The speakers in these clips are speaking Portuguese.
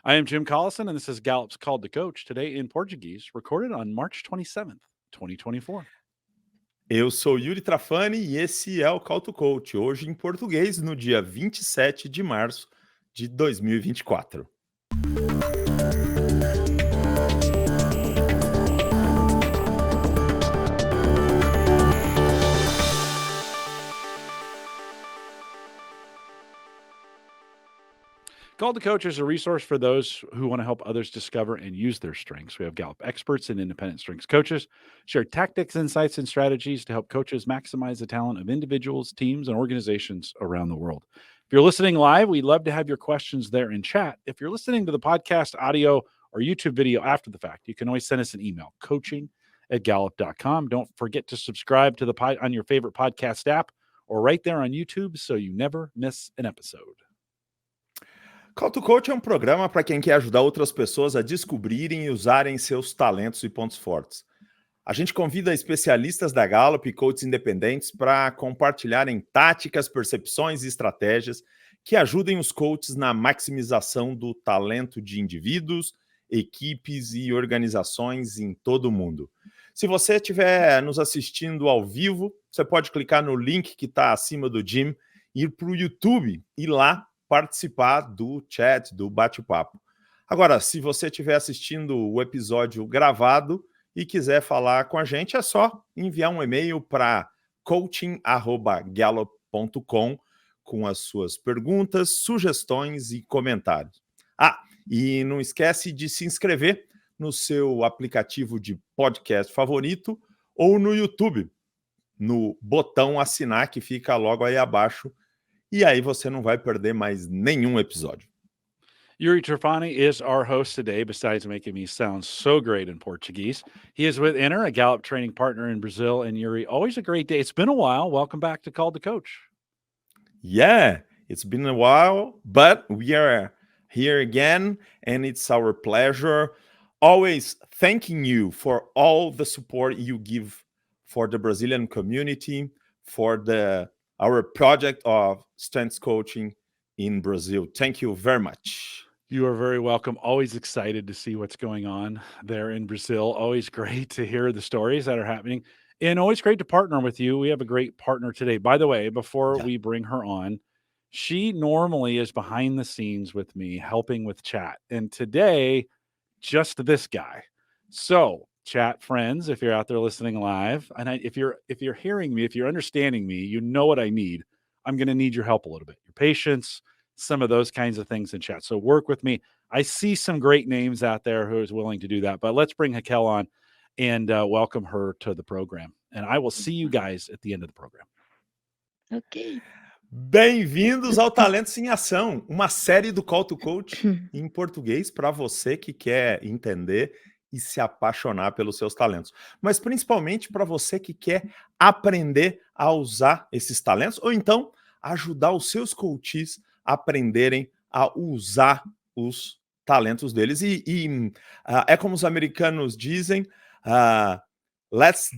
I am Jim Collison, and this is Gallup's Called to Coach, today in Portuguese, recorded on March 27th, 2024. Eu sou Yuri Trafani e esse é o Call to Coach, hoje em português, no dia 27 de março de 2024. Called to Coach is a resource for those who want to help others discover and use their strengths. We have Gallup experts and independent strengths coaches share tactics, insights, and strategies to help coaches maximize the talent of individuals, teams, and organizations around the world. If you're listening live, we'd love to have your questions there in chat. If you're listening to the podcast audio or YouTube video after the fact, you can always send us an email, coaching@gallup.com. Don't forget to subscribe to the pod on your favorite podcast app or right there on YouTube so you never miss an episode. Call to Coach é um programa para quem quer ajudar outras pessoas a descobrirem e usarem seus talentos e pontos fortes. A gente convida especialistas da Gallup e coaches independentes para compartilharem táticas, percepções e estratégias que ajudem os coaches na maximização do talento de indivíduos, equipes e organizações em todo o mundo. Se você estiver nos assistindo ao vivo, você pode clicar no link que está acima do Jim, ir para o YouTube e lá participar do chat, do bate-papo. Agora, se você estiver assistindo o episódio gravado e quiser falar com a gente, é só enviar um e-mail para coaching@gallup.com com as suas perguntas, sugestões e comentários. E não esquece de se inscrever no seu aplicativo de podcast favorito ou no YouTube, no botão assinar que fica logo aí abaixo, e aí você não vai perder mais nenhum episódio. Yuri Trafani is our host today, besides making me sound so great in Portuguese. He is with Inner, a Gallup training partner in Brazil. And Yuri, always a great day. It's been a while. Welcome back to Called to Coach. Yeah, it's been a while, but we are here again, and it's our pleasure. Always thanking you for all the support you give for the Brazilian community, for our project of strength coaching in Brazil. Thank you very much. You are very welcome. Always excited to see what's going on there in Brazil. Always great to hear the stories that are happening, and always great to partner with you. We have a great partner today. By the way, before we bring her on, she normally is behind the scenes with me helping with chat. And today, just this guy. So, chat friends, if you're out there listening live, and if you're hearing me, if you're understanding me, you know what I need. I'm going to need your help a little bit. Your patience, some of those kinds of things in chat. So work with me. I see some great names out there who is willing to do that, but let's bring Raquel on and welcome her to the program. And I will see you guys at the end of the program. Ok. Bem-vindos ao Talentos em Ação, uma série do Call to Coach em português para você que quer entender e se apaixonar pelos seus talentos, mas principalmente para você que quer aprender a usar esses talentos ou então ajudar os seus coaches a aprenderem a usar os talentos deles. É como os americanos dizem, let's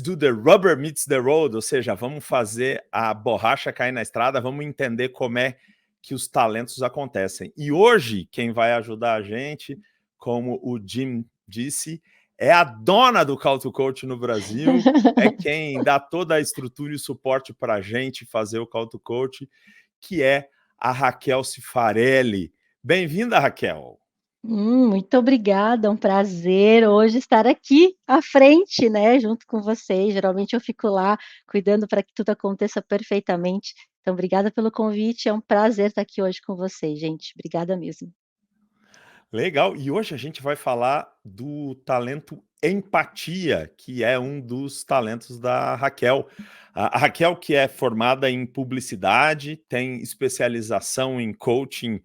do the rubber meets the road, ou seja, vamos fazer a borracha cair na estrada, vamos entender como é que os talentos acontecem. E hoje, quem vai ajudar a gente, como o Jim disse, é a dona do Call to Coach no Brasil, é quem dá toda a estrutura e suporte para a gente fazer o Call to Coach, que é a Raquel Cifarelli. Bem-vinda, Raquel. Muito obrigada, é um prazer hoje estar aqui à frente, né, junto com vocês. Geralmente eu fico lá cuidando para que tudo aconteça perfeitamente. Então, obrigada pelo convite, é um prazer estar aqui hoje com vocês, gente. Obrigada mesmo. Legal, e hoje a gente vai falar do talento empatia, que é um dos talentos da Raquel. A Raquel, que é formada em publicidade, tem especialização em coaching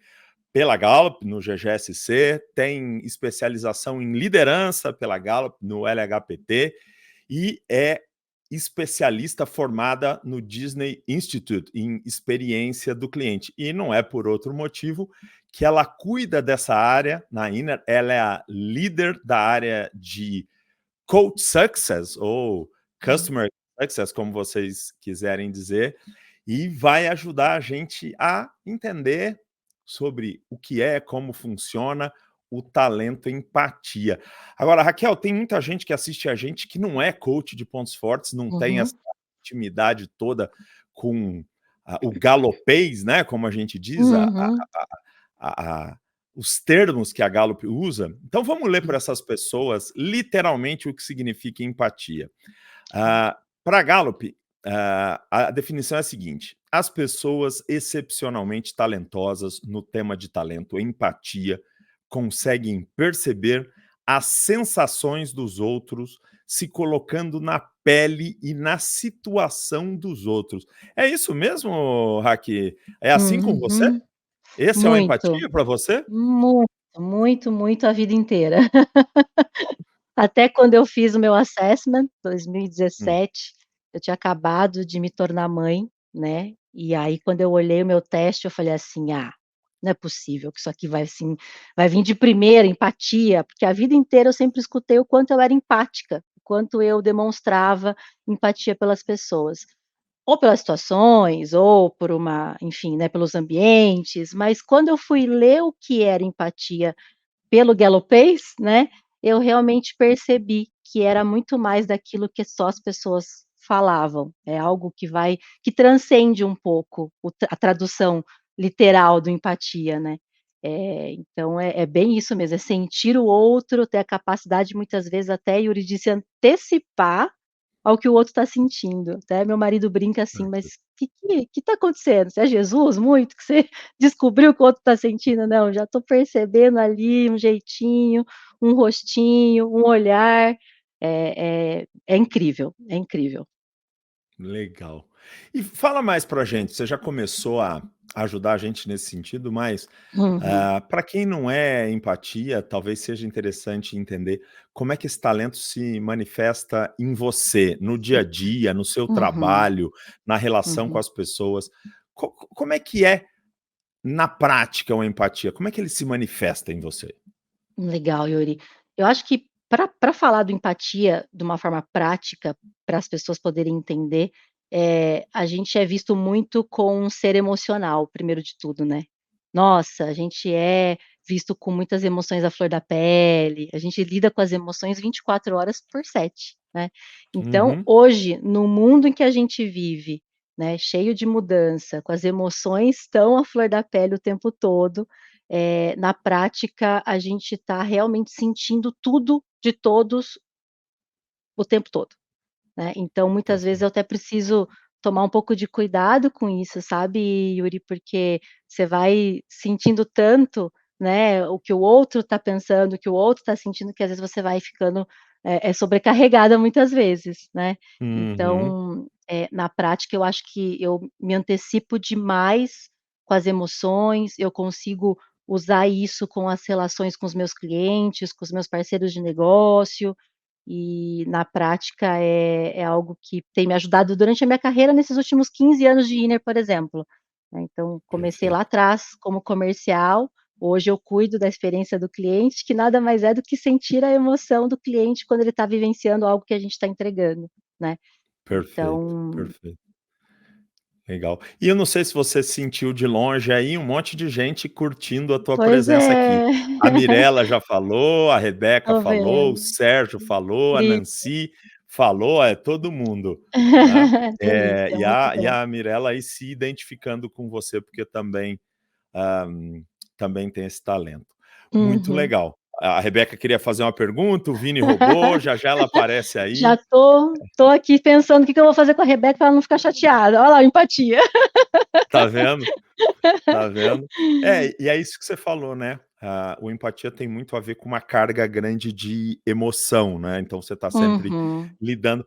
pela Gallup, no GGSC, tem especialização em liderança pela Gallup, no LHPT, e é especialista formada no Disney Institute em experiência do cliente. E não é por outro motivo que ela cuida dessa área na Inner, ela é a líder da área de Coach Success, ou Customer Success, como vocês quiserem dizer, e vai ajudar a gente a entender sobre o que é, como funciona o talento empatia. Agora, Raquel, tem muita gente que assiste a gente que não é coach de pontos fortes, não tem essa Uhum, intimidade toda com o galopês, né, como a gente diz, uhum. a os termos que a Gallup usa. Então vamos ler para essas pessoas literalmente o que significa empatia. Para a Gallup, a definição é a seguinte: as pessoas excepcionalmente talentosas no tema de talento, empatia, conseguem perceber as sensações dos outros, se colocando na pele e na situação dos outros. É isso mesmo, Raque? É assim com você? Uhum. Esse é o Muito, empatia para você? muito, muito, muito a vida inteira. Até quando eu fiz o meu assessment, Hum, 2017, eu tinha acabado de me tornar mãe, né, e aí quando eu olhei o meu teste eu falei assim: "Ah, não é possível que isso aqui vai assim, vai vir de primeira, empatia", porque a vida inteira eu sempre escutei o quanto eu era empática, o quanto eu demonstrava empatia pelas pessoas, ou pelas situações, ou por uma enfim, né, pelos ambientes, mas quando eu fui ler o que era empatia pelo Gallopês, né, eu realmente percebi que era muito mais daquilo que só as pessoas falavam, é algo que transcende um pouco a tradução literal do empatia, né. Então é bem isso mesmo, é sentir o outro, ter a capacidade muitas vezes até, Yuri, de se antecipar ao que o outro está sentindo. Até meu marido brinca assim: "Mas perfeito. que tá acontecendo? Você é Jesus muito que você descobriu o que o outro está sentindo?". Não, já estou percebendo ali um jeitinho, um rostinho, um olhar, é incrível, é incrível. Legal. E fala mais pra gente, você já começou a ajudar a gente nesse sentido, mas, Uhum, para quem não é empatia, talvez seja interessante entender como é que esse talento se manifesta em você, no dia a dia, no seu uhum, trabalho, na relação com uhum. as pessoas. Como é na prática uma empatia? Como é que ele se manifesta em você? Legal, Yuri. Eu acho que para falar do empatia de uma forma prática, para as pessoas poderem entender, a gente é visto muito com um ser emocional, primeiro de tudo, né. Nossa, a gente é visto com muitas emoções à flor da pele, a gente lida com as emoções 24 horas por 7, né. Então, Uhum. hoje, no mundo em que a gente vive, né, cheio de mudança, com as emoções tão à flor da pele o tempo todo, na prática, a gente está realmente sentindo tudo de todos o tempo todo, né. Então, muitas vezes eu Perfeito. até preciso tomar um pouco de cuidado com isso, sabe, Yuri, porque você vai sentindo tanto, né, o que o outro está pensando, o que o outro está sentindo, que às vezes você vai ficando, sobrecarregada muitas vezes, né. Uhum. Então, na prática eu acho que eu me antecipo demais com as emoções, eu consigo usar isso com as relações com os meus clientes, com os meus parceiros de negócio, e na prática é algo que tem me ajudado durante a minha carreira nesses últimos 15 anos de Inner, por exemplo, né. Então comecei lá Perfeito. atrás como comercial, hoje eu cuido da experiência do cliente, que nada mais é do que sentir a emoção do cliente quando ele está vivenciando algo que a gente está entregando, né. Perfeito, Então perfeito. Legal. E eu não sei se você sentiu de longe aí um monte de gente curtindo a tua pois presença aqui. é. A Mirela já falou, a Rebeca Tô falou, o vendo. Sérgio falou, a Incrível. Nancy falou, é todo mundo, né. Delícia, muito E bom. a Mirela aí se identificando com você, porque também, hã, também tem esse talento. Muito Uhum. legal. A Rebeca queria fazer uma pergunta, o Vini roubou, já já ela aparece Já aí. tô aqui pensando o que que eu vou fazer com a Rebeca pra ela não ficar chateada. Olha lá, empatia. Tá vendo? Tá vendo? É, e é isso que você falou, né, o empatia tem muito a ver com uma carga grande de emoção, né, então você tá sempre Uhum, lidando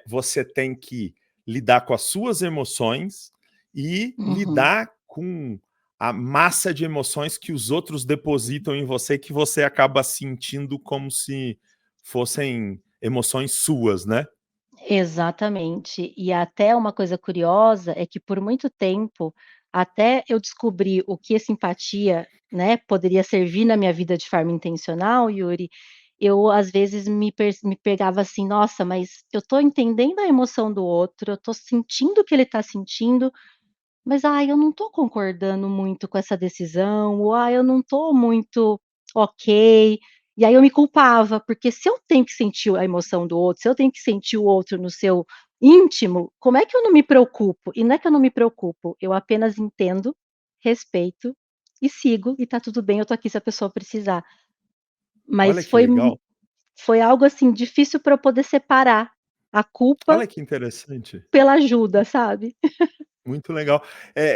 você tem que lidar com as suas emoções e uhum. lidar com a massa de emoções que os outros depositam em você, que você acaba sentindo como se fossem emoções suas, né. Exatamente. E até uma coisa curiosa é que por muito tempo, até eu descobrir o que a simpatia, né, poderia servir na minha vida de forma intencional, Yuri, eu às vezes me pegava assim: "Nossa, mas eu tô entendendo a emoção do outro, eu tô sentindo o que ele tá sentindo, mas, ai, eu não tô concordando muito com essa decisão, ou, ai, eu não tô muito ok. E aí eu me culpava, porque se eu tenho que sentir a emoção do outro, se eu tenho que sentir o outro no seu íntimo, como é que eu não me preocupo? E não é que eu não me preocupo, eu apenas entendo, respeito e sigo, e tá tudo bem, eu tô aqui se a pessoa precisar. Olha Mas que legal, foi algo, assim, difícil para eu poder separar a culpa olha que interessante. pela ajuda, sabe? Muito legal.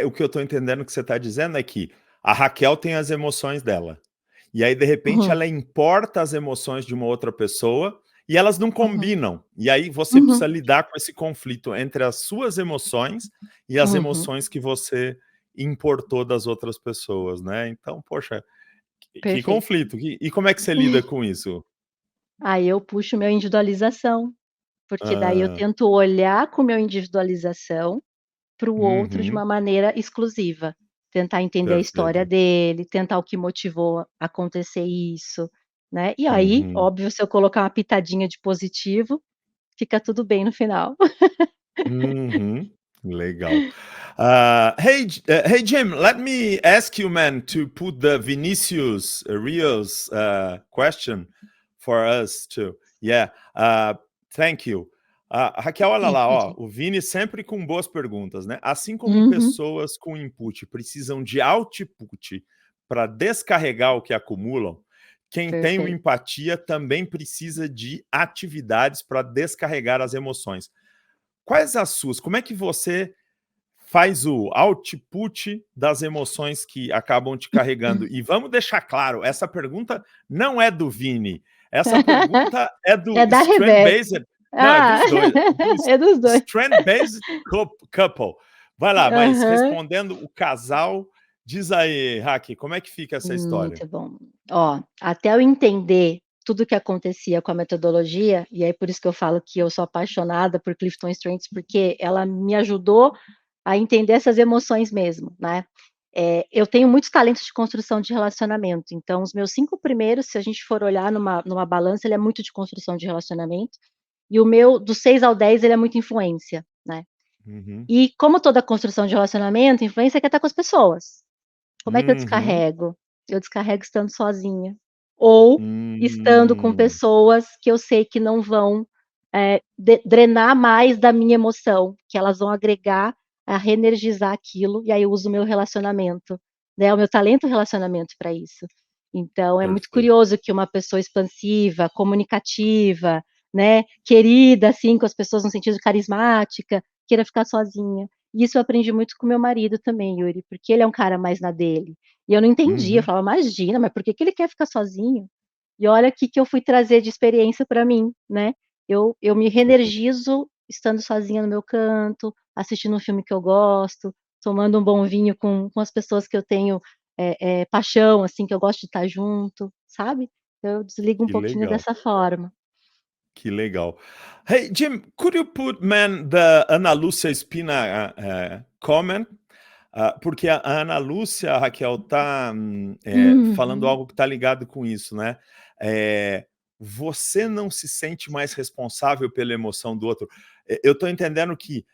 O que eu estou entendendo que você está dizendo é que a Raquel tem as emoções dela. E aí, de repente, Uhum, ela importa as emoções de uma outra pessoa e elas não uhum, combinam. E aí você uhum, precisa lidar com esse conflito entre as suas emoções e as uhum, emoções que você importou das outras pessoas, né? Então, poxa, que perfeito. conflito. E como é que você lida com isso? Aí eu puxo meu individualização, porque daí eu Ah, tento olhar com meu individualização para o outro de uhum, uma maneira exclusiva, tentar entender a história perfeito. dele, tentar o que motivou a acontecer isso, né. E aí, Uhum. óbvio, se eu colocar uma pitadinha de positivo, fica tudo bem no final. Mhm. Legal. Hey Jim, let me ask you, man, to put the Vinicius Rios question for us too. Yeah. Thank you. Raquel, olha lá, ó, Entendi. o Vini sempre com boas perguntas, né? Assim como Uhum, pessoas com input precisam de output para descarregar o que acumulam, quem tem o perfeito. empatia também precisa de atividades para descarregar as emoções. Quais as suas? Como é que você faz o output das emoções que acabam te carregando? E vamos deixar claro, essa pergunta não é do Vini, essa pergunta é É do da Strand Rebeca. Based, não, é Ah, dos dois, do é dos 2. Strand Based Couple. Vai lá, mas Aham. respondendo o casal, diz aí, Haki, como é que fica essa história? Muito bom. Ó, até eu entender tudo o que acontecia com a metodologia, e aí por isso que eu falo que eu sou apaixonada por Clifton Strengths, porque ela me ajudou a entender essas emoções mesmo, né. Eu tenho muitos talentos de construção de relacionamento, então os meus 5 primeiros, se a gente for olhar numa balança, ele é muito de construção de relacionamento, e o meu do 6 ao 10 ele é muito influência, né. Uhum. E como toda construção de relacionamento, influência quer estar com as pessoas. Como é que eu Uhum. descarrego? Eu descarrego estando sozinha, ou estando com Hum. pessoas que eu sei que não vão, drenar mais da minha emoção, que elas vão agregar, a reenergizar aquilo, e aí eu uso o meu relacionamento, né, o meu talento relacionamento para isso. Então é muito Perfeito. curioso que uma pessoa expansiva, comunicativa, né, querida, assim, com as pessoas no sentido carismática, queira ficar sozinha. Isso eu aprendi muito com meu marido também, Yuri, porque ele é um cara mais na dele. E eu não entendia, eu Uhum. falava: "Imagina, mas por que que ele quer ficar sozinho?". E olha o que que eu fui trazer de experiência para mim, né. Eu me Perfeito. reenergizo estando sozinha no meu canto, assistindo um filme que eu gosto, tomando um bom vinho com as pessoas que eu tenho, paixão, assim, que eu gosto de estar junto, sabe. Eu desligo um Que pouquinho legal. dessa forma. Que legal. Hey, Jim, could you put, man, the Ana Lúcia Espina comment? Porque a Ana Lúcia, Raquel, tá falando Uhum. algo que está ligado com isso, né? É, você não se sente mais responsável pela emoção do outro. Eu estou entendendo que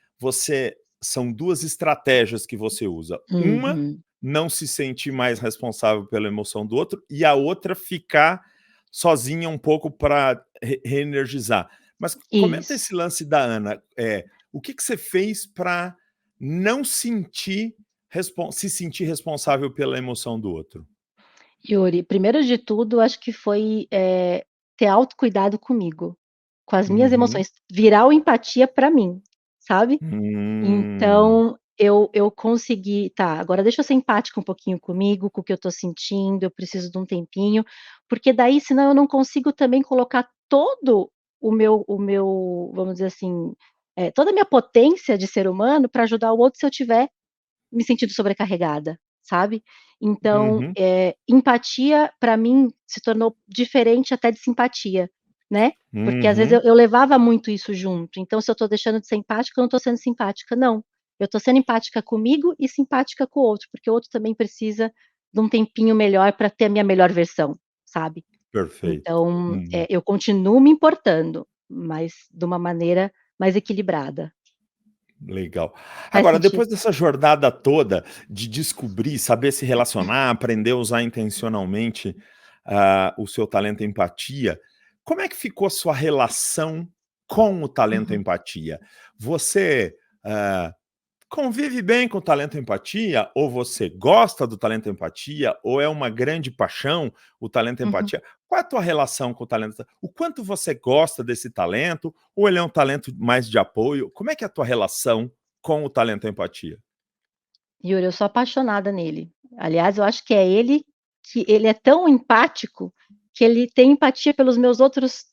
são duas estratégias que você usa. Uma, Uhum. não se sentir mais responsável pela emoção do outro, e a outra, ficar sozinha um pouco para reenergizar. Mas comenta Isso. esse lance da Ana. O que você fez para não se sentir responsável pela emoção do outro? Yuri, primeiro de tudo, acho que foi, ter autocuidado comigo, com as minhas Uhum. emoções, virar o empatia para mim, sabe. Hum. Então, eu consegui: "Tá, agora deixa eu ser empática um pouquinho comigo, com o que eu tô sentindo, eu preciso de um tempinho", porque daí senão eu não consigo também colocar todo o meu, vamos dizer assim, toda a minha potência de ser humano para ajudar o outro se eu tiver me sentindo sobrecarregada, sabe. Então, Uhum. empatia para mim se tornou diferente até de simpatia, né, porque às vezes eu Uhum. eu levava muito isso junto, então se eu tô deixando de ser empática, eu não tô sendo simpática, não. Eu tô sendo empática comigo e simpática com o outro, porque o outro também precisa de um tempinho melhor para ter a minha melhor versão, sabe. Perfeito. Então, Uhum. eu continuo me importando, mas de uma maneira mais equilibrada. Legal. Faz Agora, sentido. depois dessa jornada toda de descobrir, saber se relacionar, aprender a usar intencionalmente, o seu talento empatia, como é que ficou a sua relação com o talento Uhum, empatia? Você, convive bem com o talento empatia? Ou você gosta do talento empatia? Ou é uma grande paixão o talento uhum. empatia? Qual é a tua relação com o talento? O quanto você gosta desse talento? Ou ele é um talento mais de apoio? Como é que é a tua relação com o talento empatia? Yuri, eu sou apaixonada nele. Aliás, eu acho que é ele que ele é tão empático, que ele tem empatia pelos meus outros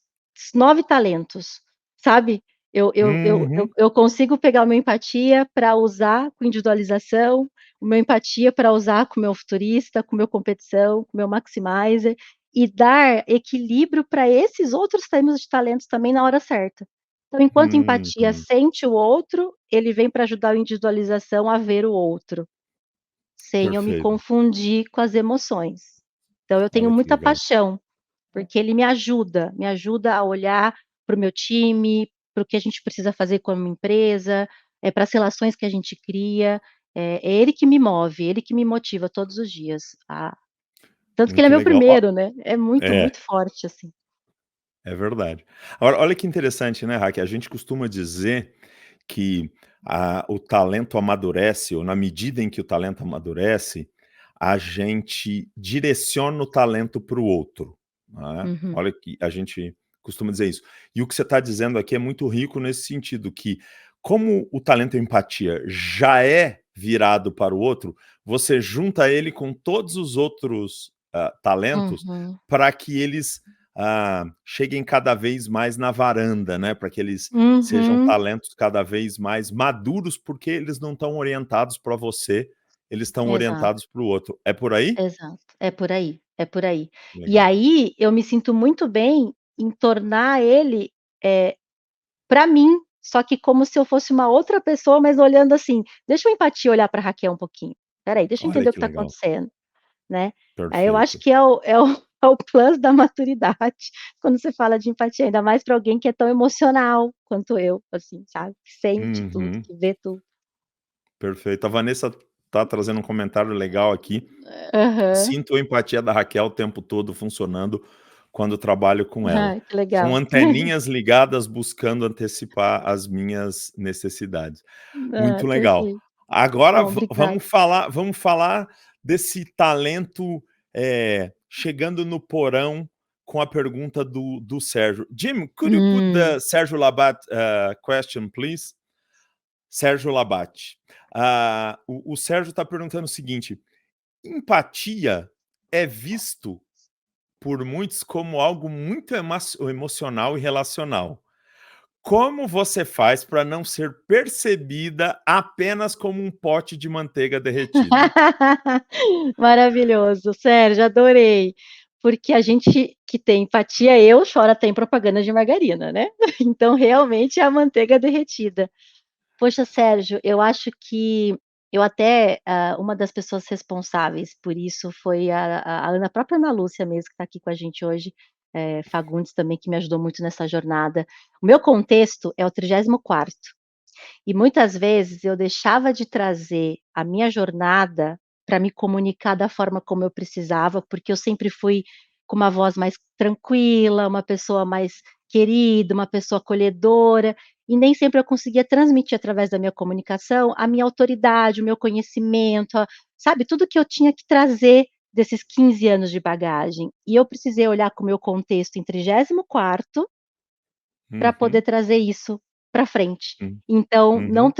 9 talentos, sabe. Uhum. Eu consigo pegar o meu empatia para usar com individualização, o meu empatia para usar com o meu futurista, com o meu competição, com o meu maximizer, e dar equilíbrio para esses outros temas de talentos também na hora certa. Então, enquanto empatia Uhum. sente o outro, ele vem para ajudar o individualização a ver o outro. Sem eu me Perfeito. confundir com as emoções. Então eu tenho Olha que muita legal. paixão, porque ele me ajuda a olhar para o meu time, para o que a gente precisa fazer como empresa, para as relações que a gente cria, é ele que me move, ele que me motiva todos os dias. Tanto que ele é Muito meu legal. Ó, primeiro, né, é muito, é. muito forte, assim. É verdade. Agora, olha que interessante, né, Raquel? A gente costuma dizer que o talento amadurece, ou na medida em que o talento amadurece, a gente direciona o talento para o outro, né? Uhum, Olha que a gente costuma dizer isso. E o que você está dizendo aqui é muito rico nesse sentido, que como o talento empatia já é virado para o outro, você junta ele com todos os outros talentos uhum, para que eles cheguem cada vez mais na varanda, né? Para que eles sejam uhum. talentos cada vez mais maduros, porque eles não estão orientados para você, eles estão Exato, orientados para o outro. É por aí? exato. É por aí, é por aí. E Legal. aí eu me sinto muito bem em tornar ele, eh pra mim, só que como se eu fosse uma outra pessoa, mas olhando assim: "Deixa a empatia olhar pra Raquel um pouquinho. Espera aí, deixa eu Olha entender o que que tá legal. acontecendo", né. Aí eu acho Perfeito. que é o é o plus da maturidade, quando você fala de empatia, ainda mais pra alguém que é tão emocional quanto eu, assim, sabe, que sente tudo, Uhum. que vê tudo. Perfeito. A Vanessa tá trazendo um comentário legal aqui. Aham. Sinto a empatia da Raquel o tempo todo funcionando quando trabalho com ela. Ai, que São legal. anteninhas ligadas buscando antecipar as minhas necessidades. Ah, Muito legal. perfeito. Agora Bom, obrigada. vamos falar desse talento, chegando no porão com a pergunta do Sérgio. Jim, could you put Hum. the Sérgio Labat, question, please? Sérgio Labat. O Sérgio está perguntando o seguinte: empatia é visto por muitos como algo muito emocional e relacional. Como você faz para não ser percebida apenas como um pote de manteiga derretida? Maravilhoso, Sérgio, adorei. Porque a gente que tem empatia, eu choro até em propaganda de margarina, né. Então realmente é a manteiga derretida. Poxa, Sérgio, eu acho que eu até, uma das pessoas responsáveis por isso foi a Ana, a própria Ana Lúcia mesmo, que está aqui com a gente hoje, Fagundes também, que me ajudou muito nessa jornada. O meu contexto é o 34º. E muitas vezes eu deixava de trazer a minha jornada para me comunicar da forma como eu precisava, porque eu sempre fui com uma voz mais tranquila, uma pessoa mais querida, uma pessoa acolhedora, e nem sempre eu conseguia transmitir através da minha comunicação a minha autoridade, o meu conhecimento, sabe, tudo que eu tinha que trazer desses 15 anos de bagagem. E eu precisei olhar com o meu contexto em 34º para poder Uhum, trazer isso para frente. hum, Então, uhum, não,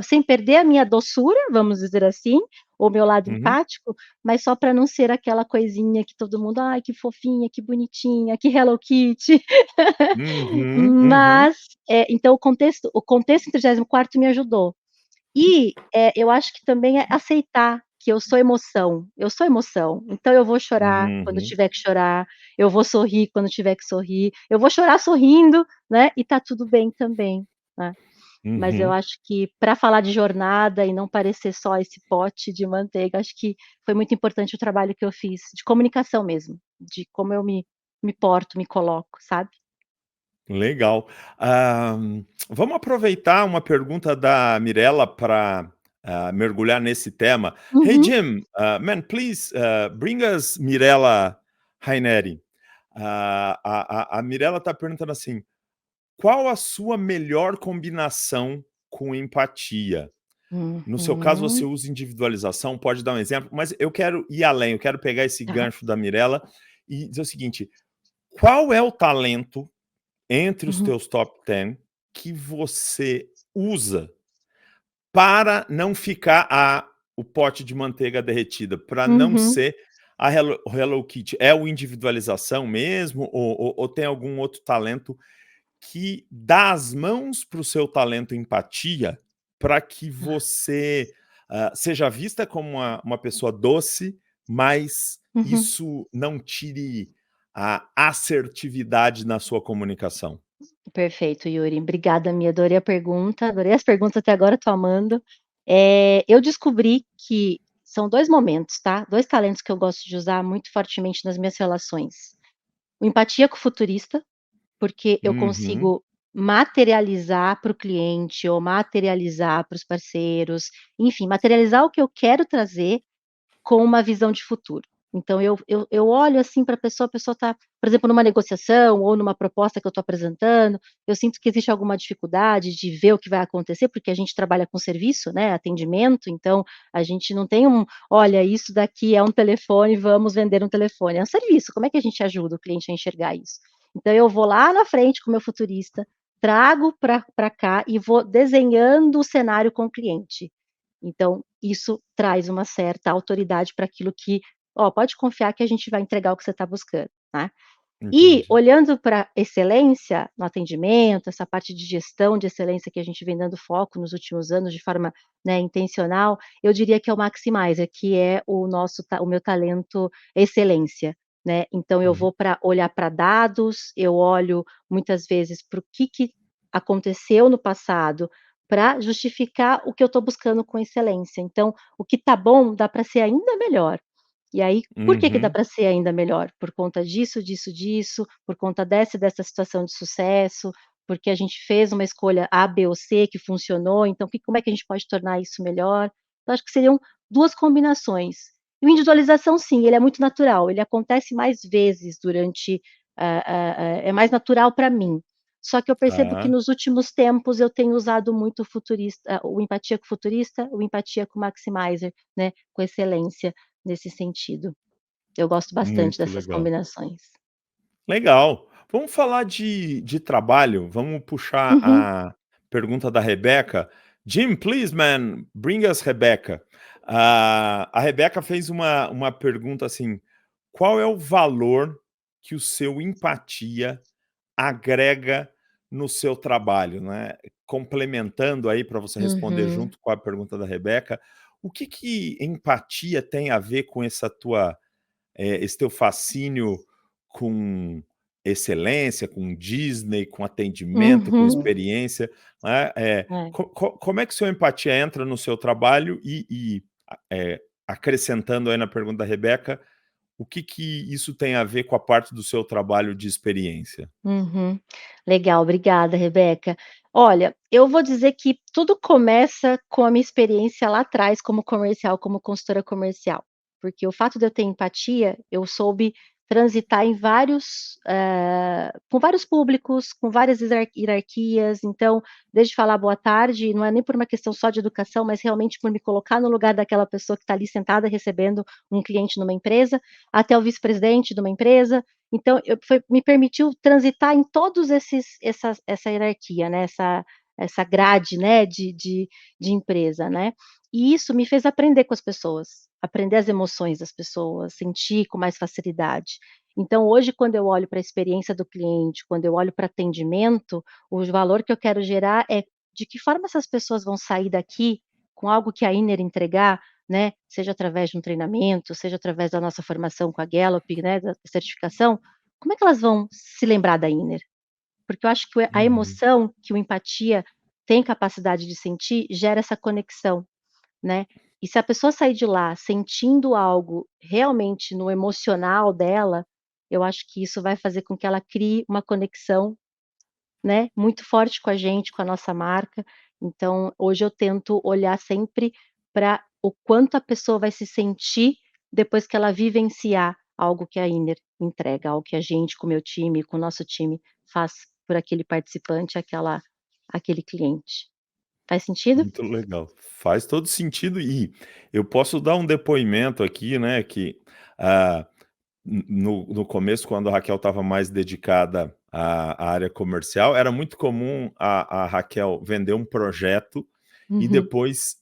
sem perder a minha doçura, vamos dizer assim, o meu lado uhum, empático, mas só para não ser aquela coisinha que todo mundo: "Ai, que fofinha, que bonitinha, que Hello Kitty". uhum, uhum, Mas, então o contexto em 34º me ajudou. E, eu acho que também é aceitar que eu sou emoção, então eu vou chorar quando uhum, tiver que chorar, eu vou sorrir quando tiver que sorrir, eu vou chorar sorrindo, né, e tá tudo bem também, né. Mas eu uhum. acho que para falar de jornada e não parecer só esse pote de manteiga, acho que foi muito importante o trabalho que eu fiz de comunicação mesmo, de como eu me porto, me coloco, sabe. Legal. Vamos aproveitar uma pergunta da Mirella para mergulhar nesse tema. Hey Uhum. Jim, man, please bring us Mirella Raineri. A Mirella está perguntando assim: qual a sua melhor combinação com empatia? No seu caso, você Uhum. usa individualização, pode dar um exemplo, mas eu quero ir além, eu quero pegar esse Tá. gancho da Mirella e dizer o seguinte: qual é o talento entre os Uhum. teus top 10 que você usa para não ficar o pote de manteiga derretida, para não Uhum. ser a Hello Kitty? É o individualização mesmo ou tem algum outro talento que dá as mãos para o seu talento empatia para que você seja vista como uma pessoa doce, mas Uhum. isso não tire a assertividade na sua comunicação? Perfeito, Yuri. Obrigada, Mi. Adorei a pergunta, adorei as perguntas até agora, tô amando. Eu descobri que são 2 momentos, tá, 2 talentos que eu gosto de usar muito fortemente nas minhas relações. O empatia com o futurista, porque eu Uhum, consigo materializar para o cliente ou materializar para os parceiros, enfim, materializar o que eu quero trazer com uma visão de futuro. Então eu olho, assim, para a pessoa está, por exemplo, numa negociação ou numa proposta que eu estou apresentando, eu sinto que existe alguma dificuldade de ver o que vai acontecer, porque a gente trabalha com serviço, né, atendimento, então a gente não tem "Olha, isso daqui é um telefone, vamos vender um telefone", é um serviço, como é que a gente ajuda o cliente a enxergar isso? Então eu vou lá na frente com o meu futurista, trago para cá e vou desenhando o cenário com o cliente. Então, isso traz uma certa autoridade para aquilo que: "Ó, pode confiar que a gente vai entregar o que você está buscando", né. E entendi. olhando para excelência no atendimento, essa parte de gestão de excelência que a gente vem dando foco nos últimos anos de forma, né, intencional, eu diria que é o Maximizer, que é o meu talento excelência, né. Então eu Uhum, vou para olhar para dados, eu olho muitas vezes para o que aconteceu no passado, para justificar o que eu estou buscando com excelência. Então, o que está bom dá para ser ainda melhor. E aí, por que dá uhum, para ser ainda melhor? Por conta disso, disso, disso, por conta dessa e dessa situação de sucesso, porque a gente fez uma escolha A, B ou C que funcionou, então como é que a gente pode tornar isso melhor? Eu acho que seriam 2 combinações. E o individualização sim, ele é muito natural, ele acontece mais vezes durante, é mais natural para mim. Só que eu percebo que tá. nos últimos tempos eu tenho usado muito o futurista, o empatia com o futurista, o empatia com o maximizer, né, com excelência. Nesse sentido. Eu gosto bastante Muito dessas legal. combinações. Legal. Vamos falar de trabalho, vamos puxar Uhum, a pergunta da Rebeca. Jim, please, man, bring us Rebeca. A Rebeca fez uma pergunta assim: qual é o valor que o seu empatia agrega no seu trabalho, né? Complementando aí para você responder uhum, junto com a pergunta da Rebeca, o que empatia tem a ver com esse teu fascínio com excelência, com Disney, com atendimento, com uhum. experiência, né, É. como é que sua empatia entra no seu trabalho acrescentando aí na pergunta da Rebeca, o que isso tem a ver com a parte do seu trabalho de experiência? Uhum. Legal, obrigada, Rebeca. Olha, eu vou dizer que tudo começa com a minha experiência lá atrás como comercial, como consultora comercial, porque o fato de eu ter empatia, eu soube transitar em com vários públicos, com várias hierarquias, então, desde falar boa tarde, não é nem por uma questão só de educação, mas realmente por me colocar no lugar daquela pessoa que está ali sentada recebendo um cliente numa empresa, até o vice-presidente de uma empresa, então me permitiu transitar em todos essa hierarquia, né, essa grade, né, de empresa, né. E isso me fez aprender com as pessoas, aprender as emoções das pessoas, sentir com mais facilidade. Então hoje quando eu olho para a experiência do cliente, quando eu olho para atendimento, o valor que eu quero gerar é de que forma essas pessoas vão sair daqui com algo que a Inner entregar, né, seja através de um treinamento, seja através da nossa formação com a Gallup, né, da certificação, como é que elas vão se lembrar da Inner? Porque eu acho que a Uhum, emoção que o empatia tem capacidade de sentir, gera essa conexão, né. E se a pessoa sair de lá sentindo algo realmente no emocional dela, eu acho que isso vai fazer com que ela crie uma conexão né, muito forte com a gente, com a nossa marca. Então, hoje eu tento olhar sempre para o quanto a pessoa vai se sentir depois que ela vivenciar algo que a Inner entrega, algo que a gente, com o meu time, com o nosso time, faz por aquele participante, aquele cliente. Faz sentido? Muito legal. Faz todo sentido e eu posso dar um depoimento aqui, né, que, ah, no começo, quando a Raquel estava mais dedicada à área comercial, era muito comum a Raquel vender um projeto e Uhum. depois,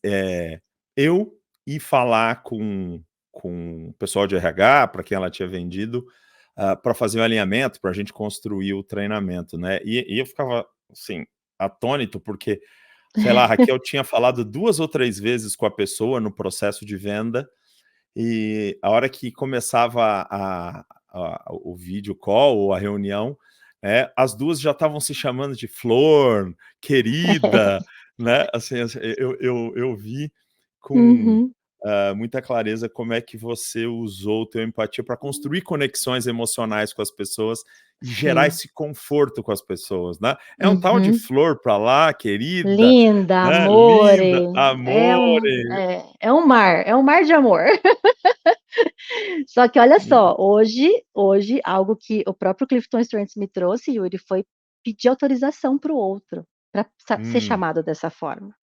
eu ir falar com o pessoal de RH, para quem ela tinha vendido, para fazer o alinhamento, para a gente construir o treinamento, né. E eu ficava, assim, atônito, porque, sei lá, a Raquel tinha falado 2 ou 3 vezes com a pessoa no processo de venda, e a hora que começava o vídeo call ou a reunião, as 2 já estavam se chamando de Flor, querida, né, assim, eu vi com, Uhum. muita clareza como é que você usou o teu empatia para construir conexões emocionais com as pessoas e gerar Sim. esse conforto com as pessoas, né. É um tal de Uhum. flor para lá, querida, Linda, né, linda, amore, amore. é um mar de amor. Só que olha só, hoje algo que o próprio Clifton Strengths me trouxe, Yuri, foi pedir autorização para o outro, para ser Hum, chamado dessa forma.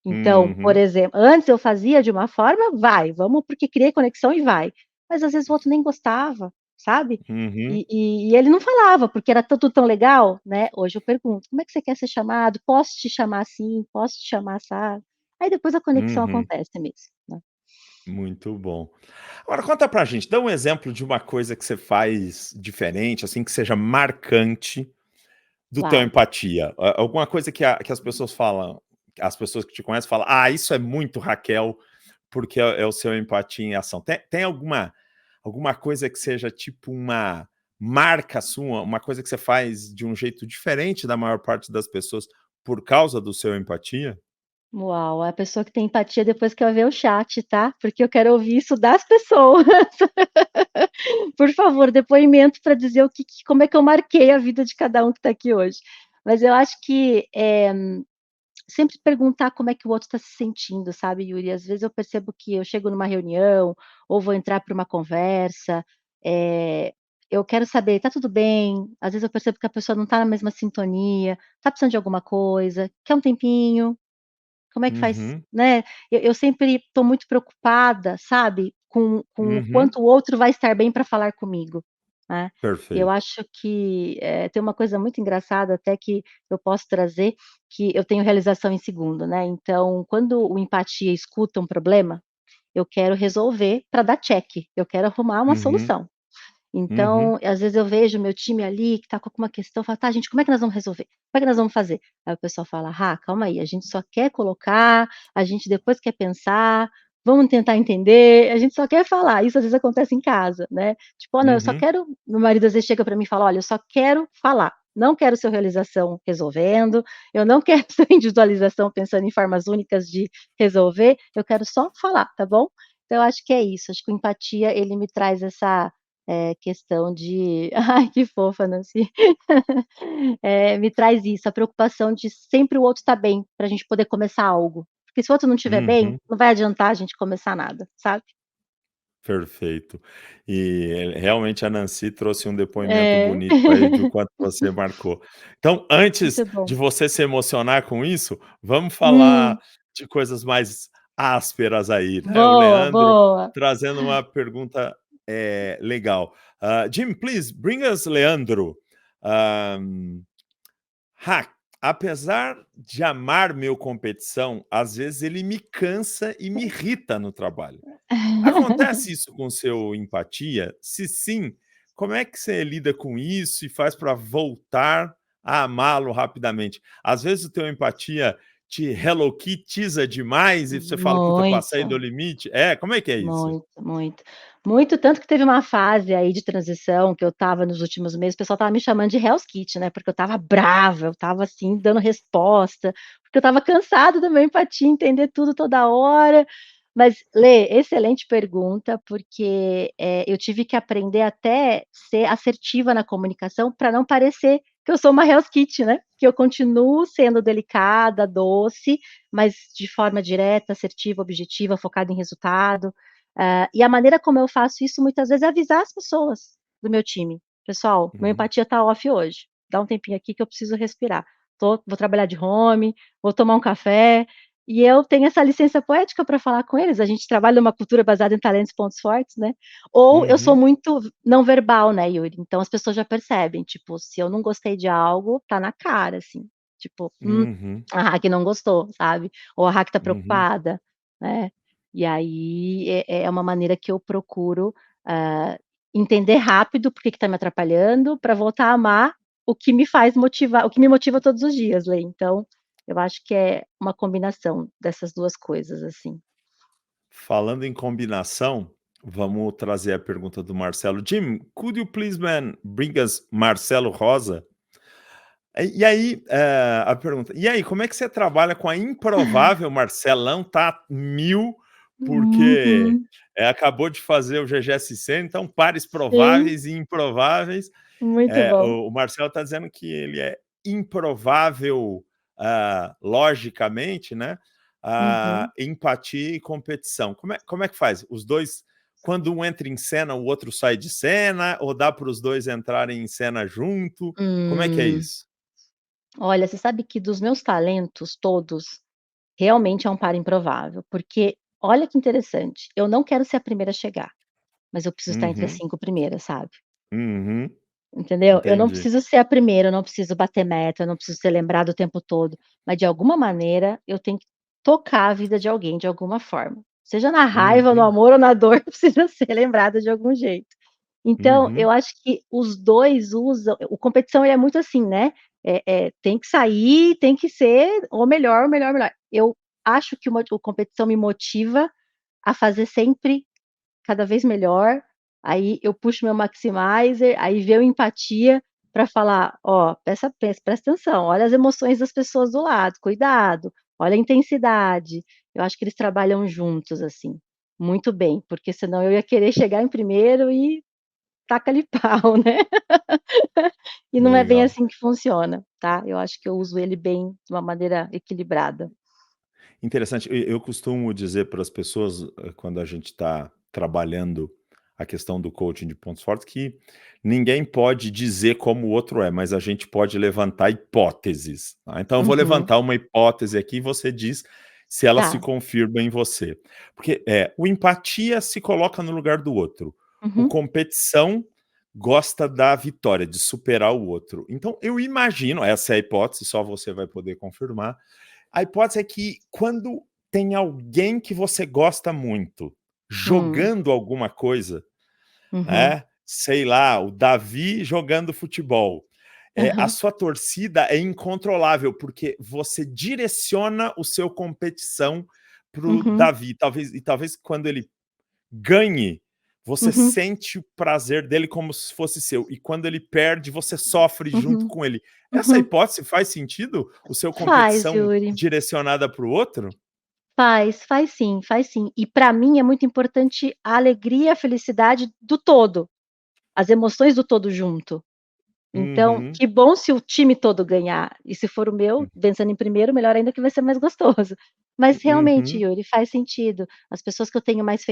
Então, por uhum, exemplo, antes eu fazia de uma forma, vai, vamos porque criei conexão e vai. Mas às vezes o outro nem gostava, sabe. uhum, E ele não falava, porque era tudo tão legal, né. Hoje eu pergunto: "Como é que você quer ser chamado? Posso te chamar assim? Posso te chamar assado?". Aí depois a conexão uhum. acontece mesmo, né. Muito bom. Agora conta pra gente, dá um exemplo de uma coisa que você faz diferente, assim, que seja marcante do teu Uau! empatia. Alguma coisa que as pessoas falam, as pessoas que te conhecem falam: "Ah, isso é muito Raquel, porque é o seu empatia em ação". Tem alguma coisa que seja tipo uma marca sua, uma coisa que você faz de um jeito diferente da maior parte das pessoas por causa do seu empatia? Uau, a pessoa que tem empatia depois quer ver o chat, tá, porque eu quero ouvir isso das pessoas. Por favor, depoimento para dizer o que como é que eu marquei a vida de cada um que está aqui hoje. Mas eu acho que, sempre perguntar como é que o outro está se sentindo, sabe, Yuri. Às vezes eu percebo que eu chego numa reunião ou vou entrar para uma conversa, eh, eu quero saber: "Tá tudo bem?". Às vezes eu percebo que a pessoa não está na mesma sintonia, está precisando de alguma coisa, quer um tempinho. Como é que faz, Uhum, né, eu sempre estou muito preocupada, sabe, com o uhum, quanto o outro vai estar bem para falar comigo, né. Eu perfeito. acho que, tem uma coisa muito engraçada até que eu posso trazer, que eu tenho realização em segundo, né, então quando o empatia escuta um problema, eu quero resolver para dar check, eu quero arrumar uma Uhum, solução. uhum, Então, às vezes eu vejo meu time ali que está com alguma questão, eu falo: "Tá, gente, como é que nós vamos resolver? Como é que nós vamos fazer?". Aí o pessoal fala: "Rá, calma aí, a gente só quer colocar, a gente depois quer pensar, vamos tentar entender", a gente só quer falar. Isso às vezes acontece em casa, né. Tipo: "Oh, não, eu só uhum, quero", meu marido às vezes chega para mim e fala: "Olha, eu só quero falar, não quero sua realização resolvendo, eu não quero sua individualização pensando em formas únicas de resolver, eu quero só falar, tá bom?". Então eu acho que é isso, acho que o empatia ele me traz essa questão de ai, que fofa, Nancy. Me traz isso, a preocupação de sempre o outro estar bem, para a gente poder começar algo. Porque se o outro não estiver bem, uhum, não vai adiantar a gente começar nada, sabe. perfeito. E realmente a Nancy trouxe um depoimento É. bonito aí de o quanto você marcou. Então, antes Muito bom. de você se emocionar com isso, vamos falar Hum, de coisas mais ásperas aí, né. O boa, Leandro boa. trazendo uma pergunta, legal. Jim, please bring us Leandro. Hã apesar de amar meu competição, às vezes ele me cansa e me irrita no trabalho. Acontece isso com seu empatia? Se sim, como é que você lida com isso e faz para voltar a amá-lo rapidamente? Às vezes o teu empatia te Hello Kittiza demais e você fala: "Puta, passei do Muito. limite". É, como é que é isso? Muito, muito. Muito, tanto que teve uma fase aí de transição que eu estava nos últimos meses, o pessoal estava me chamando de Hell's Kitchen, né, porque eu estava brava, eu estava, assim, dando resposta, porque eu estava cansada da minha empatia, entender tudo toda hora. Mas, Lê, excelente pergunta, porque, eu tive que aprender até ser assertiva na comunicação para não parecer que eu sou uma Hell's Kitchen, né. que eu continuo sendo delicada, doce, mas de forma direta, assertiva, objetiva, focada em resultado. E a maneira como eu faço isso muitas vezes é avisar as pessoas do meu time: "Pessoal, minha Uhum. empatia tá off hoje, dá um tempinho aqui que eu preciso respirar. Vou trabalhar de home, vou tomar um café", e eu tenho essa licença poética para falar com eles. A gente trabalha numa cultura baseada em talentos e pontos fortes, né. Ou eu sou Uhum. muito não verbal, né, Yuri, então as pessoas já percebem, tipo, se eu não gostei de algo, tá na cara, assim, tipo: Uhum. a Hack não gostou", sabe, ou a Hack tá Uhum. preocupada, né. E aí é uma maneira que eu procuro, hã, entender rápido por que que tá me atrapalhando, para voltar a amar o que me motiva todos os dias, Lê. Então, eu acho que é uma combinação dessas 2 coisas, assim. Falando em combinação, vamos trazer a pergunta do Marcelo. Jim, could you please, man, bring us Marcelo Rosa? E aí, a pergunta: "E aí, como é que você trabalha com a improvável?" Marcelão tá 1000, porque, Uhum. acabou de fazer o GGSC, então pares Sim, prováveis e improváveis. muito bom. O Marcelo está dizendo que ele é improvável, logicamente, né, Uhum. empatia e competição. Como é que faz? Os 2, quando um entra em cena, o outro sai de cena, ou dá para os 2 entrarem em cena junto? Como é que é Hum. isso? Olha, você sabe que dos meus talentos todos, realmente é um par improvável, porque olha que interessante, eu não quero ser a primeira a chegar, mas eu preciso estar entre as Uhum, 5 primeiras, sabe. uhum, Entendeu? Eu não entendi. preciso ser a primeira, eu não preciso bater meta, eu não preciso ser lembrada o tempo todo, mas de alguma maneira eu tenho que tocar a vida de alguém de alguma forma. Seja na raiva, no Uhum, amor ou na dor, precisa ser lembrada de algum jeito. Então, uhum, eu acho que os 2 usam o competição ele é muito assim, né, tem que sair, tem que ser o melhor, o melhor, o melhor. Eu acho que o competição me motiva a fazer sempre cada vez melhor, aí eu puxo meu maximizer, aí veio empatia para falar: "Ó, presta atenção, olha as emoções das pessoas do lado, cuidado, olha a intensidade". Eu acho que eles trabalham juntos, assim, muito bem, porque senão eu ia querer chegar em primeiro e taca-lhe pau, né. E não é bem legal. assim que funciona, tá. Eu acho que eu uso ele bem, de uma maneira equilibrada. Interessante. Eu costumo dizer para as pessoas, quando a gente está trabalhando a questão do coaching de pontos fortes, que ninguém pode dizer como o outro é, mas a gente pode levantar hipóteses, tá? Então eu vou Uhum. levantar uma hipótese aqui e você diz se ela se Tá. confirma em você. Porque, o empatia se coloca no lugar do outro, o Uhum. competição gosta da vitória, de superar o outro. Então eu imagino, essa é a hipótese, só você vai poder confirmar, a hipótese é que quando tem alguém que você gosta muito, Hum. jogando alguma coisa, Uhum. sei lá, o Davi jogando futebol, a Aham. sua torcida é incontrolável, porque você direciona o seu competição para o Uhum. Davi, talvez quando ele ganhe, você Uhum. sente o prazer dele como se fosse seu, e quando ele perde, você sofre junto Uhum. com ele. Essa Uhum. hipótese faz sentido? O seu Faz, competição Yuri. direcionada para o outro? Faz sim, faz sim. E para mim é muito importante a alegria e a felicidade do todo, as emoções do todo junto. Então, Uhum. que bom se o time todo ganhar, e se for o meu, pensando em primeiro, melhor ainda que vai ser mais gostoso. Mas realmente, Uhum. Yuri, faz sentido. As pessoas que eu tenho mais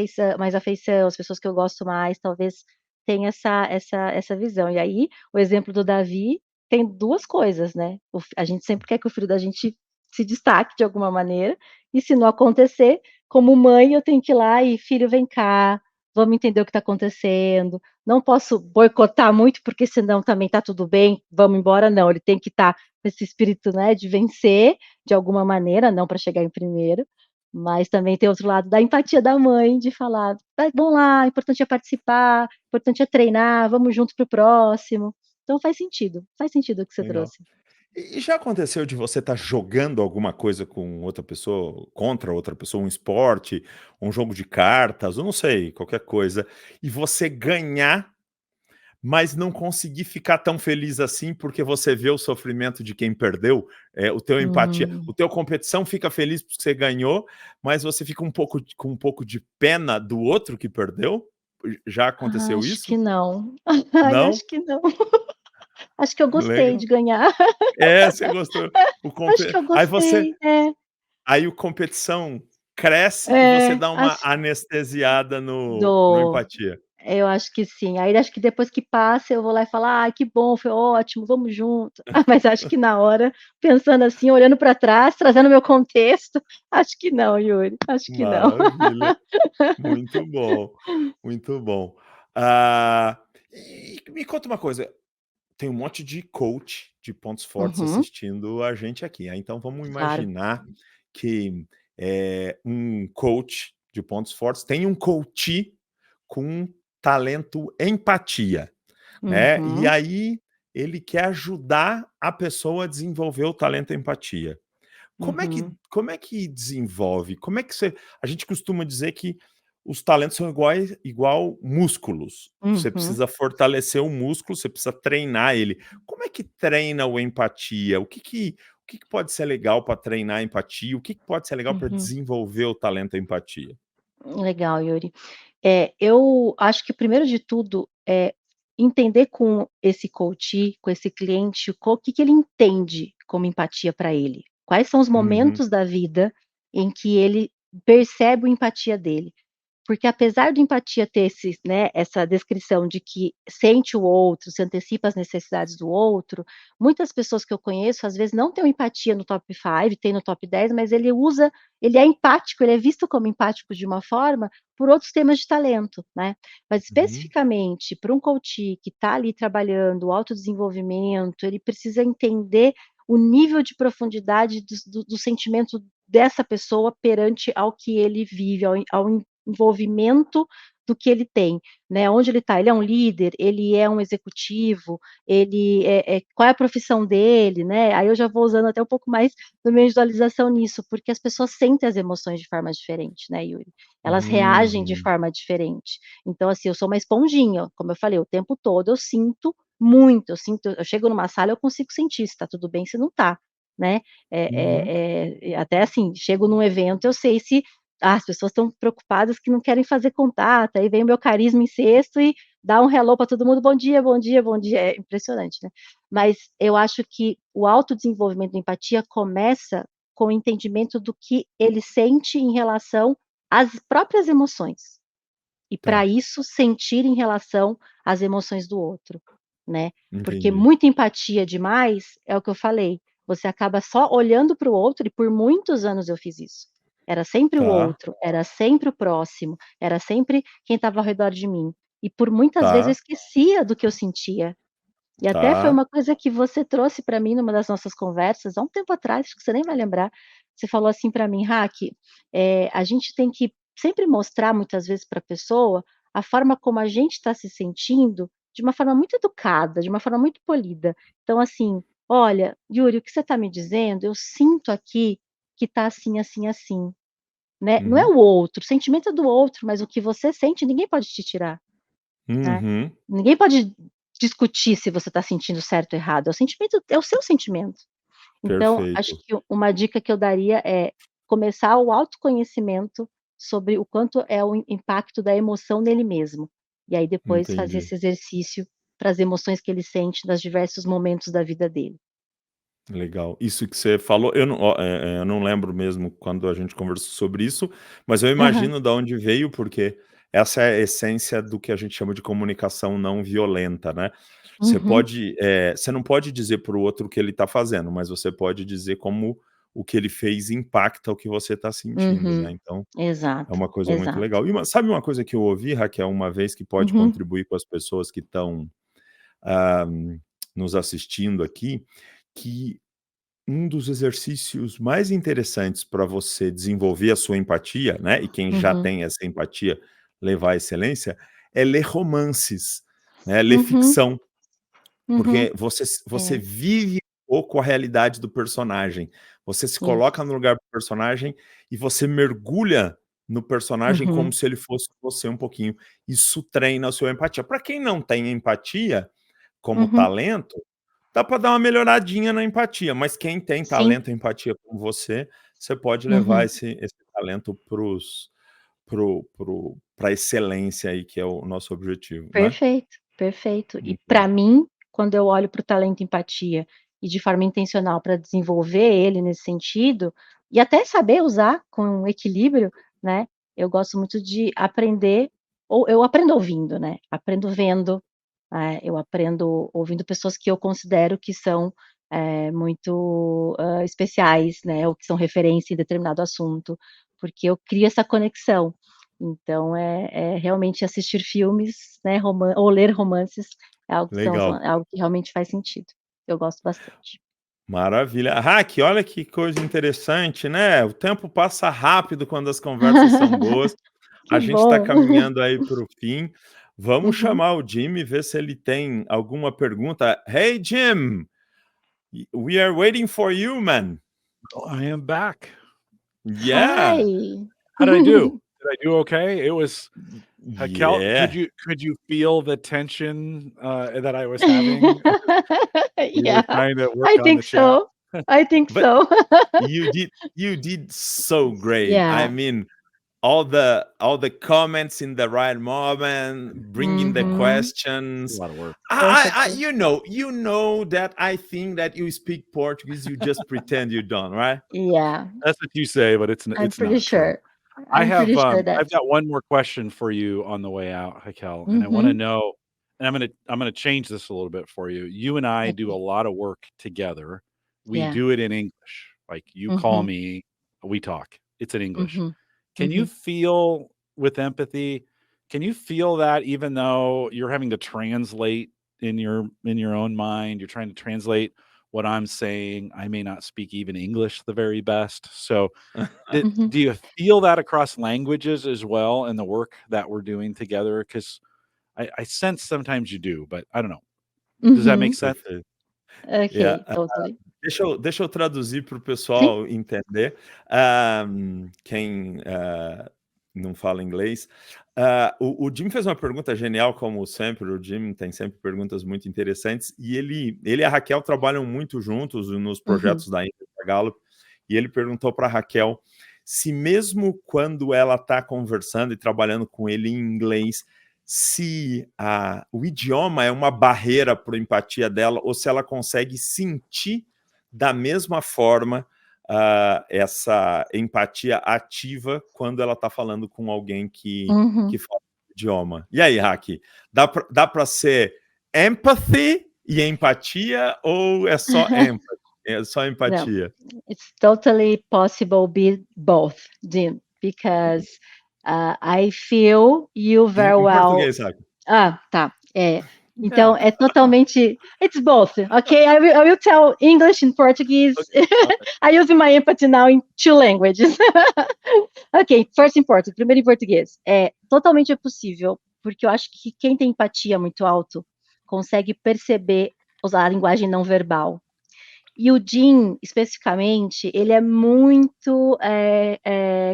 afeição, as pessoas que eu gosto mais, talvez tenha essa visão. E aí, o exemplo do Davi tem 2 coisas, né, a gente sempre quer que o filho da gente se destaque de alguma maneira, e se não acontecer, como mãe eu tenho que ir lá e: "Filho, vem cá, vamos entender o que está acontecendo". Não posso boicotar muito, porque senão também tá tudo bem, vamos embora, não, ele tem que estar com esse espírito, né, de vencer, de alguma maneira, não para chegar em primeiro, mas também tem outro lado da empatia da mãe, de falar: "Vai, vamos lá, importante é participar, importante é treinar, vamos junto para o próximo". Então faz sentido o que você Legal. trouxe. E já aconteceu de você estar jogando alguma coisa com outra pessoa, contra outra pessoa, um esporte, um jogo de cartas, ou não sei, qualquer coisa, e você ganhar, mas não conseguir ficar tão feliz assim, porque você vê o sofrimento de quem perdeu, o teu empatia, o Hum. teu competição fica feliz porque você ganhou, mas você fica com um pouco de pena do outro que perdeu? Já aconteceu Acho isso? que não. Ai, Não? acho que não. Acho que eu gostei Legal. de ganhar. É, você gostou. Acho que eu Aí você gostei. É, aí o competição cresce e você é, dá uma acho anestesiada no do empatia. eu acho que sim. Aí acho que depois que passa eu vou lá e falo: "Ai, que bom, foi ótimo, vamos junto". Mas acho que na hora, pensando assim, olhando para trás, trazendo meu contexto, acho que não, Yuri, acho que não. Maravilha. Muito bom, muito bom. Ah, e me conta uma coisa, tem um monte de coach de pontos fortes Uhum, assistindo a gente aqui. Então vamos claro. imaginar que um coach de pontos fortes tem um coach com talento empatia, né? E Uhum, aí ele quer ajudar a pessoa a desenvolver o talento empatia. uhum, Como é que desenvolve? Como é que você a gente costuma dizer que os talentos são igual músculos. Você uhum, precisa fortalecer o músculo, você precisa treinar ele. Como é que treina o empatia? O que que pode ser legal para treinar a empatia? O que que pode ser legal para uhum. desenvolver o talento empatia? Legal, Yuri. Eu acho que primeiro de tudo é entender com esse coach, com esse cliente, o que que ele entende como empatia para ele. Quais são os Uhum, momentos da vida em que ele percebe a empatia dele. Porque apesar do empatia ter essa descrição de que sente o outro, se antecipa às necessidades do outro, muitas pessoas que eu conheço, às vezes, não têm uma empatia no top 5, tem no top 10, mas ele é empático, ele é visto como empático de uma forma por outros temas de talento, né. Mas uhum, especificamente para um coach que está ali trabalhando o autodesenvolvimento, ele precisa entender o nível de profundidade do sentimento dessa pessoa perante ao que ele vive, ao envolvimento do que ele tem, né, onde ele está, ele é um líder, ele é um executivo, ele qual é a profissão dele, né, aí eu já vou usando até um pouco mais da minha visualização nisso, porque as pessoas sentem as emoções de forma diferente, né, Yuri. Elas reagem de uhum, forma diferente. Então, assim, eu sou uma esponjinha, como eu falei, o tempo todo eu sinto muito, eu chego numa sala, eu consigo sentir se está tudo bem, se não está, né. uhum, Até assim, chego num evento, eu sei se as pessoas estão preocupadas que não querem fazer contato, aí vem o meu carisma em sexto e dá um hello para todo mundo: "Bom dia, bom dia, bom dia", é impressionante, né. Mas eu acho que o autodesenvolvimento da empatia começa com o entendimento do que ele sente em relação às próprias emoções, e para tá, isso sentir em relação às emoções do outro, né. Porque entendi. muita empatia demais, é o que eu falei, você acaba só olhando para o outro e por muitos anos eu fiz isso. Era sempre o Tá, outro, era sempre o próximo, era sempre quem estava ao redor de mim. E por muitas vezes eu tá, esquecia do que eu sentia. E até foi tá. uma coisa que você trouxe para mim numa das nossas conversas, há um tempo atrás, acho que você nem vai lembrar. Você falou assim para mim: "Hack, a gente tem que sempre mostrar muitas vezes para a pessoa a forma como a gente está se sentindo, de uma forma muito educada, de uma forma muito polida. Então assim: "Olha, Yuri, o que você está me dizendo, eu sinto aqui que está assim, assim, assim", né. Não é Uhum, o outro, o sentimento é do outro, mas o que você sente ninguém pode te tirar. Né. uhum, Ninguém pode discutir se você está sentindo certo ou errado, é o sentimento, é o seu sentimento. Então, acho perfeito, que uma dica que eu daria é começar o autoconhecimento sobre o quanto é o impacto da emoção nele mesmo, e aí depois fazer entendi. esse exercício para as emoções que ele sente nos diversos momentos da vida dele. Legal. Isso que você falou, eu não lembro mesmo quando a gente conversou sobre isso, mas eu Aham. imagino da onde veio, porque essa é a essência do que a gente chama de comunicação não violenta, né. Uhum, Você não pode dizer para o outro o que ele está fazendo, mas você pode dizer como o que ele fez impacta o que você está sentindo, uhum. né, então é Exato, uma coisa muito exato. legal. Sabe uma coisa que eu ouvi, Raquel, uma vez que pode Uhum, contribuir com as pessoas que estão, ah, nos assistindo aqui, que um dos exercícios mais interessantes para você desenvolver a sua empatia, né, e quem já uhum, tem essa empatia levar à excelência, é ler romances, né, ler uhum, ficção, uhum. porque você É, vive um pouco a realidade do personagem. Você se coloca isso. no lugar do personagem e você mergulha no personagem como Uhum, se ele fosse você um pouquinho. Isso treina a sua empatia. Para quem não tem empatia como uhum. talento, dá para dar uma melhoradinha na empatia, mas quem tem Sim. talento e empatia como você pode levar Uhum. esse talento para a excelência aí, que é o nosso objetivo, né. Perfeito, perfeito. E Muito para bom. mim, quando eu olho para o talento empatia e de forma intencional para desenvolver ele nesse sentido, e até saber usar com equilíbrio, né, eu gosto muito de aprender, ou eu aprendo ouvindo, né, aprendo vendo, eu aprendo ouvindo pessoas que eu considero que são, muito, especiais, né, ou que são referência em determinado assunto, porque eu crio essa conexão. Então realmente assistir filmes, né, ou ler romances, Legal. é algo que realmente faz sentido. Eu gosto bastante. Maravilha. Hack, olha que coisa interessante, né? O tempo passa rápido quando as conversas são boas. A Que gente está bom. caminhando aí para o fim. Vamos Uhum. chamar o Jim e ver se ele tem alguma pergunta. Hey, Jim, we are waiting for you, man. I am back. Yeah, Hi. How did I do? Did I do okay? It was Raquel, yeah. could you feel the tension, that I was having? We were Yeah, trying to work I on think the chat. so. I think But so. you did so great. I Yeah. mean, all the comments in the right moment, bringing the Uhum. It's a questions. lot of work. Com I certeza. you know that I think that you speak Portuguese, you just pretend you don't, right? Yeah, That's what you say, but I'm it's pretty not true. sure. I'm pretty sure I've that got one more question for you on the way out, Raquel, and I wanna Mhm. know, and I'm gonna change this a little bit for you. You and I do a Okay. lot of work together. We Yeah. do it in English. Like, you call Mhm. me, we talk. It's in English. Mhm. Can you Mhm. feel with empathy, can you feel that even though you're having to translate in your own mind, you're trying to translate what I'm saying, I may not speak even English the very best. So, Mhm. do you feel that across languages as well in the work that we're doing together? Because I sense sometimes you do, but I don't know. Does that make Mhm. sense? Perfeito. Yeah. Okay, totally. Deixa eu traduzir para o Sim. pessoal entender, quem, não fala inglês. O Jim fez uma pergunta genial, como sempre, o Jim tem sempre perguntas muito interessantes, e ele e a Raquel trabalham muito juntos nos Uhum. projetos da Inter da Gallup, e ele perguntou para a Raquel se mesmo quando ela está conversando e trabalhando com ele em inglês, se o idioma é uma barreira para a empatia dela, ou se ela consegue sentir da mesma forma essa empatia ativa quando ela está falando com alguém que Uhum. fala o idioma. E aí, Haki, dá para ser empathy e empatia ou é só empathy? É só No, empatia? it's totally possible be both, Jim, because, I feel you very Em well. português, Haki. Tá. Yeah. Então é totalmente it's both, okay? I will tell English and Portuguese. Okay, perfect. I use my empathy now in 2 languages. Ok, first in Portuguese, primeiro em português. É totalmente possível, porque eu acho que quem tem empatia muito alto consegue perceber usar a linguagem não verbal. E o Jim, especificamente, ele é muito,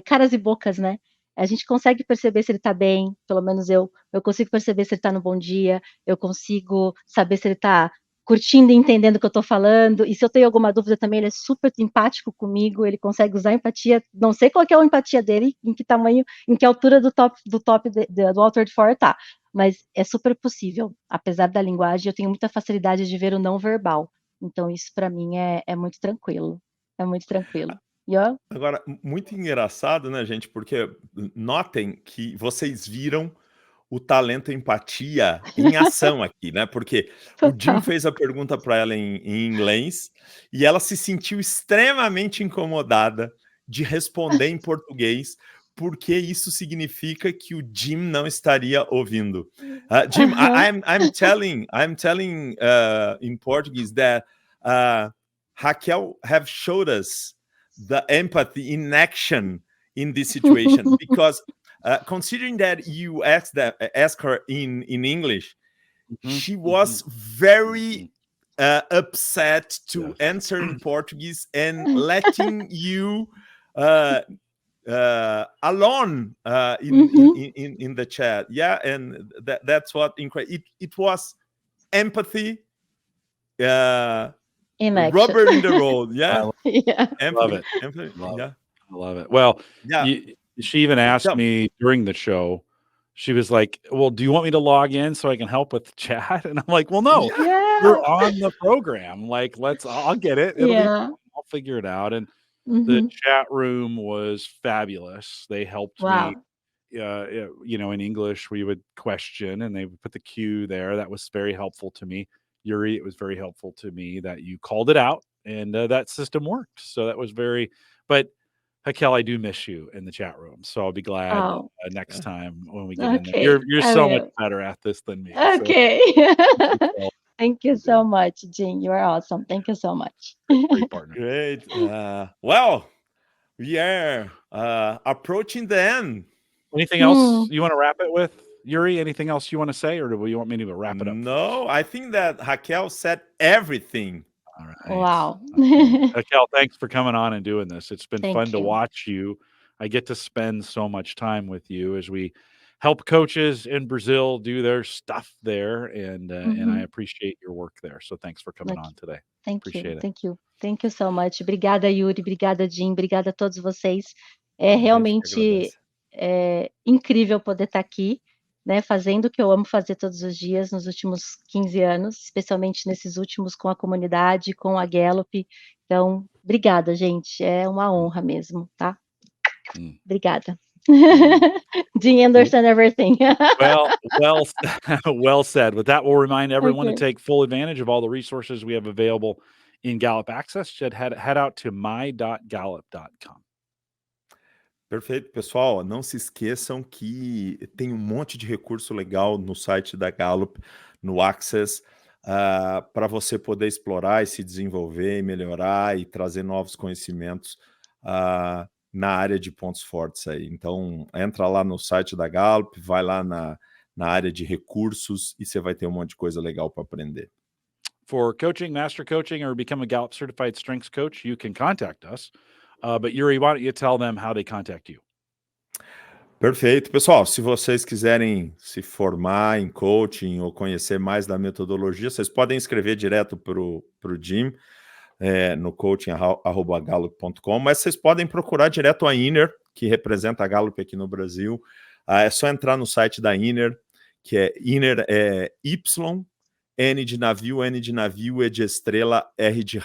caras e bocas, né. A gente consegue perceber se ele tá bem, pelo menos eu consigo perceber se ele tá no bom dia, eu consigo saber se ele tá curtindo e entendendo o que eu tô falando, e se eu tenho alguma dúvida também, ele é super empático comigo, ele consegue usar empatia, não sei qual que é a empatia dele, em que tamanho, em que altura do Alter de Fora tá, mas é super possível. Apesar da linguagem, eu tenho muita facilidade de ver o não verbal. Então isso para mim é muito tranquilo, é muito tranquilo. E ó Agora, muito engraçado, né, gente, porque notem que vocês viram o talento empatia em ação aqui, né? Porque o Jim total. fez a pergunta para ela em inglês e ela se sentiu extremamente incomodada de responder em português, porque isso significa que o Jim não estaria ouvindo. Jim, Aham. I'm telling in Portuguese that Raquel have showed us the empathy in action in this situation because considering that you asked her in English, Mhm, she mhm, was very mhm. upset to Yes. answer in Portuguese and letting you uh, alone Uhum. in the chat. Yeah, and that's what it was empathy. In action. Rubber in the road. Yeah, Yeah. Love it. empathy. Love it. Yeah, I love it. Well, yeah. she even asked Tell me. me during the show, she was like, "Well, do you want me to log in so I can help with the chat?" And I'm like, "Well, no. Yeah. Yeah. you're on the program. Like, I'll get it. It'll be Yeah. fine. I'll figure it out. And the Mhm. chat room was fabulous. They helped me, Wow. in English, we would question and they would put the cue there. That was very helpful to me. Yuri, it was very helpful to me that you called it out and that system worked. So that was but Hakel, I do miss you in the chat room. So I'll be glad Oh, next time when we get in there. okay. You're I so much will. better at this than me. So Okay. thank you for all Thank you you do. so much, Jean. You are awesome. Thank you so much. Great partner. Great. Well, we are approaching the end. Anything else Hmm. you want to wrap it with, Yuri? Anything else you want to say, or do you want me to wrap it up? No, I think that Raquel said everything. All right. Wow. Okay. Raquel, thanks for coming on and doing this. It's been fun Thank to you. watch you. I get to spend so much time with you as we help coaches in Brazil do their stuff there, and I Uhum. appreciate your work there. So thanks for coming Ok. on today. Thank you, Appreciate it. thank you. Thank you so much. Obrigada, Yuri. Obrigada, Jean. Obrigada a todos vocês. É A gente que realmente agradece. incrível poder estar aqui, né, fazendo o que eu amo fazer todos os dias nos últimos 15 anos, especialmente nesses últimos com a comunidade, com a Gallup. Então, obrigada, gente. É uma honra mesmo, tá? Mm. Obrigada. Mm. Jean understand everything. Well, well said. With that, we'll remind everyone to Okay. take full advantage of all the resources we have available in Gallup Access. Should head out to my.gallup.com. Perfeito, pessoal. Não se esqueçam que tem um monte de recurso legal no site da Gallup, no Access, para você poder explorar e se desenvolver e melhorar e trazer novos conhecimentos na área de pontos fortes aí. Então, entra lá no site da Gallup, vai lá na área de recursos e você vai ter um monte de coisa legal para aprender. For coaching, master coaching, or become a Gallup certified strengths coach, you can contact us. But Yuri, why don't you tell them how they contact you? Perfeito. Pessoal, se vocês quiserem se formar em coaching ou conhecer mais da metodologia, vocês podem escrever direto para o Jim no coaching@gallup.com, mas vocês podem procurar direto a Inner, que representa a Gallup aqui no Brasil. É só entrar no site da Inner, que é Inner, Y, N de navio, E de estrela, R de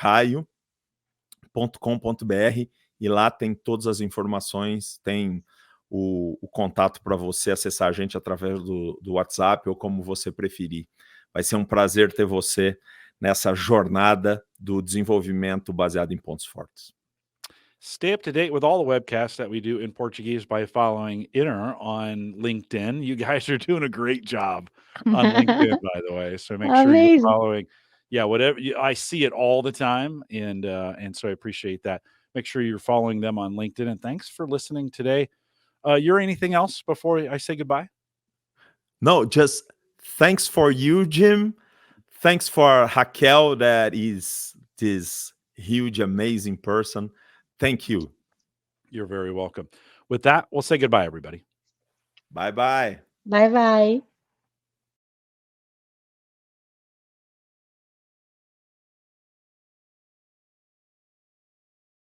raio.com.br, e lá tem todas as informações, tem o contato para você acessar a gente através do WhatsApp ou como você preferir. Vai ser um prazer ter você nessa jornada do desenvolvimento baseado em pontos fortes. Stay up to date with all the webcasts that we do in Portuguese by following Inner on LinkedIn. You guys are doing a great job on LinkedIn, by the way. So make sure you're Amazing. following. Yeah, I see it all the time, and so I appreciate that. Make sure you're following them on LinkedIn. And thanks for listening today. Yuri, anything else before I say goodbye? No, just thanks for you, Jim. Thanks for Raquel, that is this huge, amazing person. Thank you. You're very welcome. With that, we'll say goodbye, everybody. Bye-bye. Bye, bye.